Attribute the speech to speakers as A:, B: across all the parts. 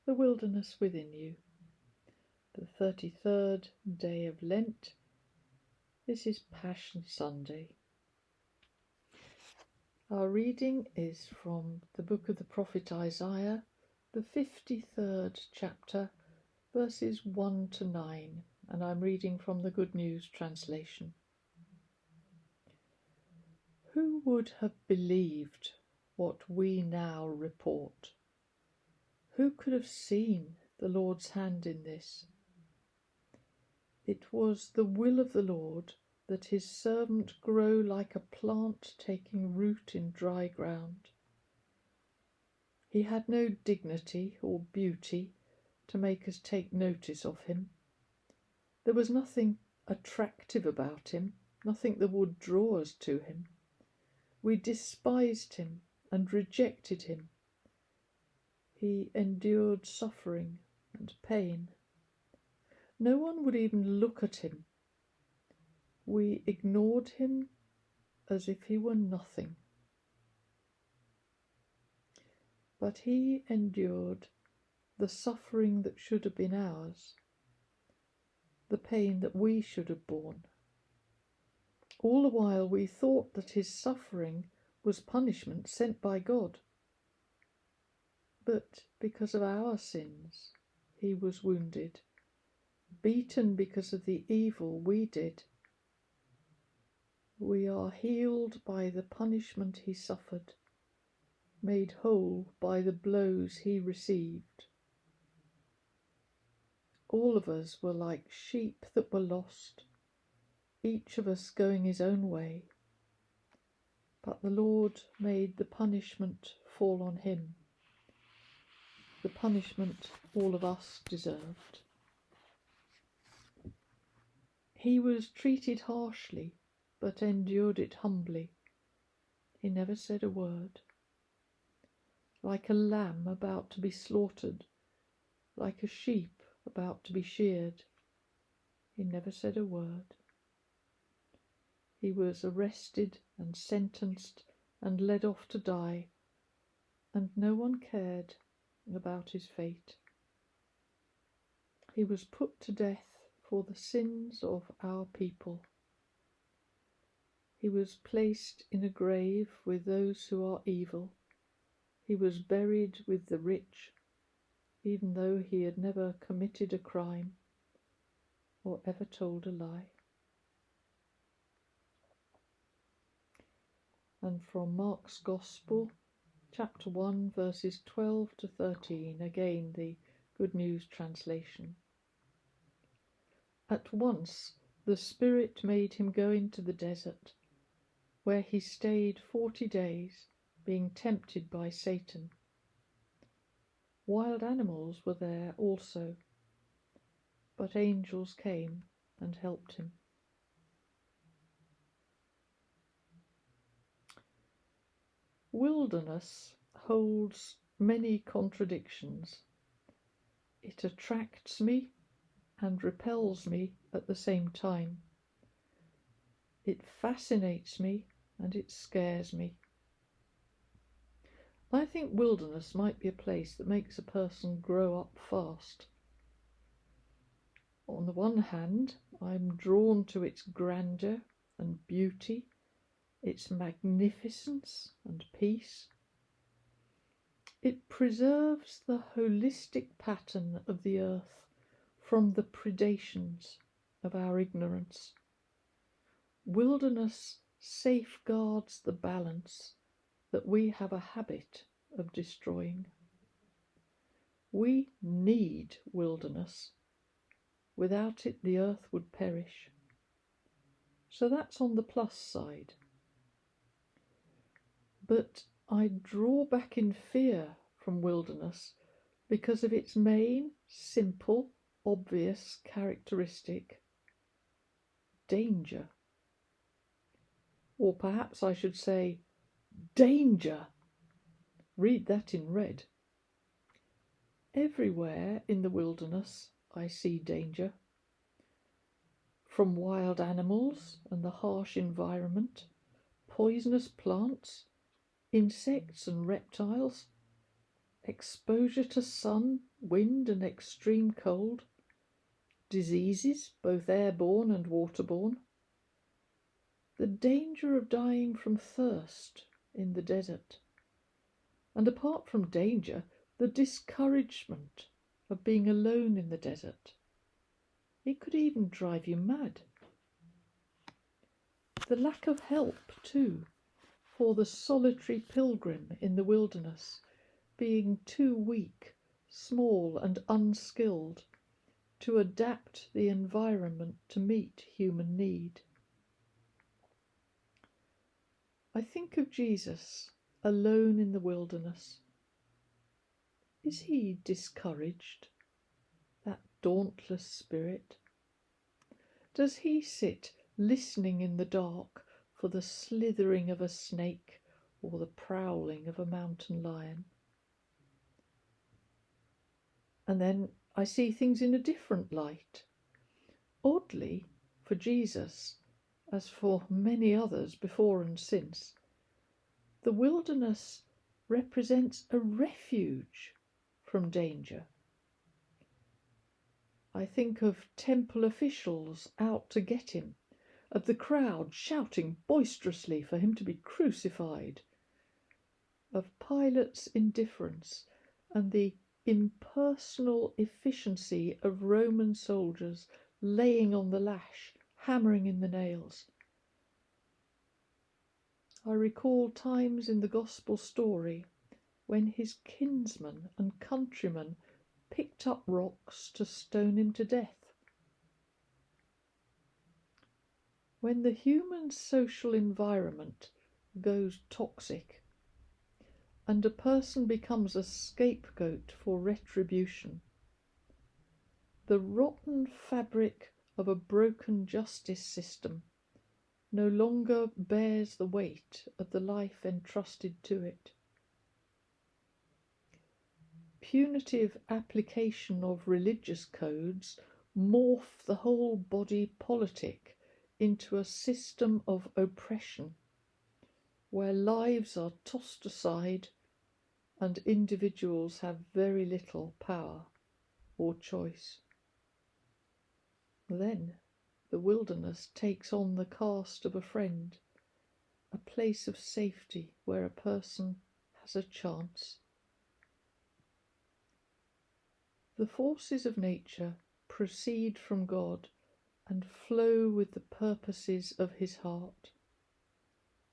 A: the wilderness within you. The 33rd day of Lent. This is Passion Sunday. Our reading is from the book of the prophet Isaiah, the 53rd chapter, verses 1 to 9, and I'm reading from the Good News translation. Who would have believed what we now report? Who could have seen the Lord's hand in this? It was the will of the Lord that his servant grow like a plant taking root in dry ground. He had no dignity or beauty to make us take notice of him. There was nothing attractive about him, nothing that would draw us to him. We despised him and rejected him. He endured suffering and pain. No one would even look at him. We ignored him as if he were nothing. But he endured the suffering that should have been ours, the pain that we should have borne. All the while we thought that his suffering was punishment sent by God. But because of our sins, he was wounded, beaten because of the evil we did. We are healed by the punishment he suffered, made whole by the blows he received. All of us were like sheep that were lost, each of us going his own way. But the Lord made the punishment fall on him, the punishment all of us deserved. He was treated harshly, but endured it humbly. He never said a word. Like a lamb about to be slaughtered, like a sheep about to be sheared, he never said a word. He was arrested and sentenced and led off to die, and no one cared about his fate. He was put to death for the sins of our people. He was placed in a grave with those who are evil. He was buried with the rich, even though he had never committed a crime or ever told a lie. And from Mark's Gospel, chapter 1, verses 12 to 13, again the Good News translation. At once the Spirit made him go into the desert, where he stayed 40 days, being tempted by Satan. Wild animals were there also, but angels came and helped him. Wilderness holds many contradictions. It attracts me and repels me at the same time. It fascinates me and it scares me. I think wilderness might be a place that makes a person grow up fast. On the one hand, I'm drawn to its grandeur and beauty, its magnificence and peace. It preserves the holistic pattern of the earth from the predations of our ignorance. Wilderness safeguards the balance that we have a habit of destroying. We need wilderness. Without it, the earth would perish. So that's on the plus side. But I draw back in fear from wilderness because of its main, simple, obvious characteristic: danger. Or perhaps I should say, danger. Read that in red. Everywhere in the wilderness I see danger. From wild animals and the harsh environment, poisonous plants, insects and reptiles, exposure to sun, wind and extreme cold, diseases, both airborne and waterborne, the danger of dying from thirst in the desert, and apart from danger, the discouragement of being alone in the desert. It could even drive you mad. The lack of help, too, for the solitary pilgrim in the wilderness, being too weak, small and unskilled to adapt the environment to meet human need. I think of Jesus alone in the wilderness. Is he discouraged, that dauntless spirit? Does he sit listening in the dark for the slithering of a snake or the prowling of a mountain lion? And then I see things in a different light. Oddly, for Jesus, as for many others before and since, the wilderness represents a refuge from danger. I think of temple officials out to get him, of the crowd shouting boisterously for him to be crucified, of Pilate's indifference and the impersonal efficiency of Roman soldiers laying on the lash, hammering in the nails. I recall times in the Gospel story when his kinsmen and countrymen picked up rocks to stone him to death. When the human social environment goes toxic and a person becomes a scapegoat for retribution, the rotten fabric of a broken justice system no longer bears the weight of the life entrusted to it. Punitive application of religious codes morph the whole body politic into a system of oppression, where lives are tossed aside and individuals have very little power or choice. Then the wilderness takes on the cast of a friend, a place of safety where a person has a chance. The forces of nature proceed from God and flow with the purposes of his heart,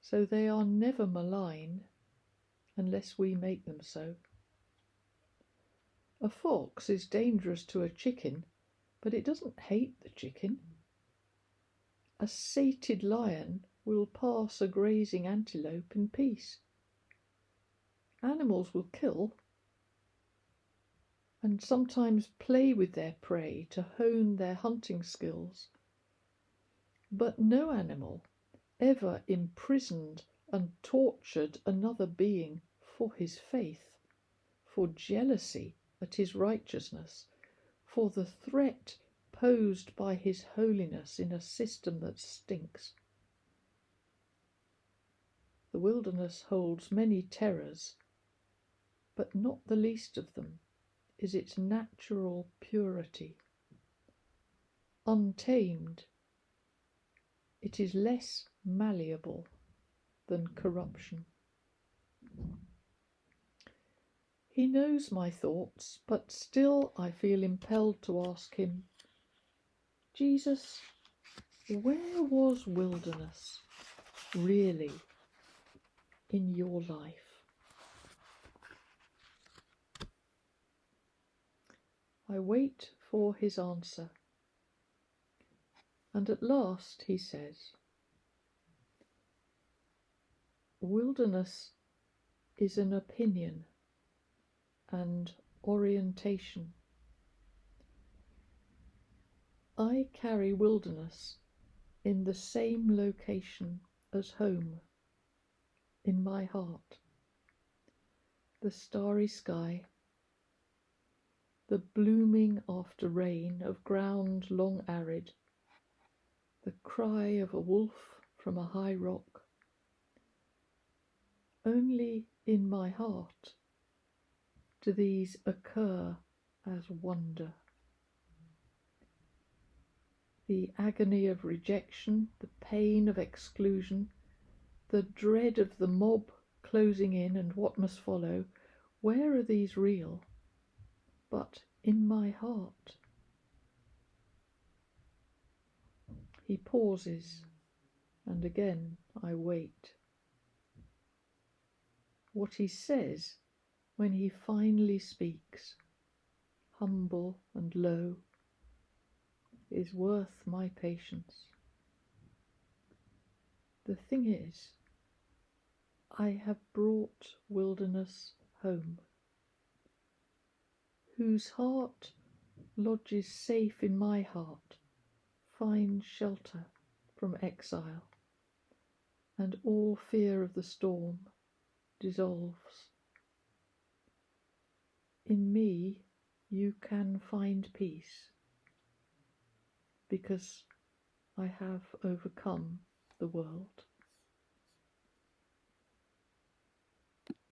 A: so they are never malign unless we make them so. A fox is dangerous to a chicken, but it doesn't hate the chicken. A sated lion will pass a grazing antelope in peace. Animals will kill and sometimes play with their prey to hone their hunting skills, but no animal ever imprisoned and tortured another being for his faith, for jealousy at his righteousness, for the threat posed by his holiness in a system that stinks. The wilderness holds many terrors, but not the least of them is its natural purity. Untamed, it is less malleable than corruption. He knows my thoughts, but still I feel impelled to ask him, Jesus, where was wilderness really in your life? I wait for his answer, and at last he says, wilderness is an opinion and orientation. I carry wilderness in the same location as home, in my heart. The starry sky, the blooming after rain of ground long arid, the cry of a wolf from a high rock. Only in my heart do these occur as wonder. The agony of rejection, the pain of exclusion, the dread of the mob closing in and what must follow, where are these real? But in my heart. He pauses, and again I wait. What he says when he finally speaks, humble and low, is worth my patience. The thing is, I have brought wilderness home. Whose heart lodges safe in my heart finds shelter from exile, and all fear of the storm dissolves. In me you can find peace, because I have overcome the world.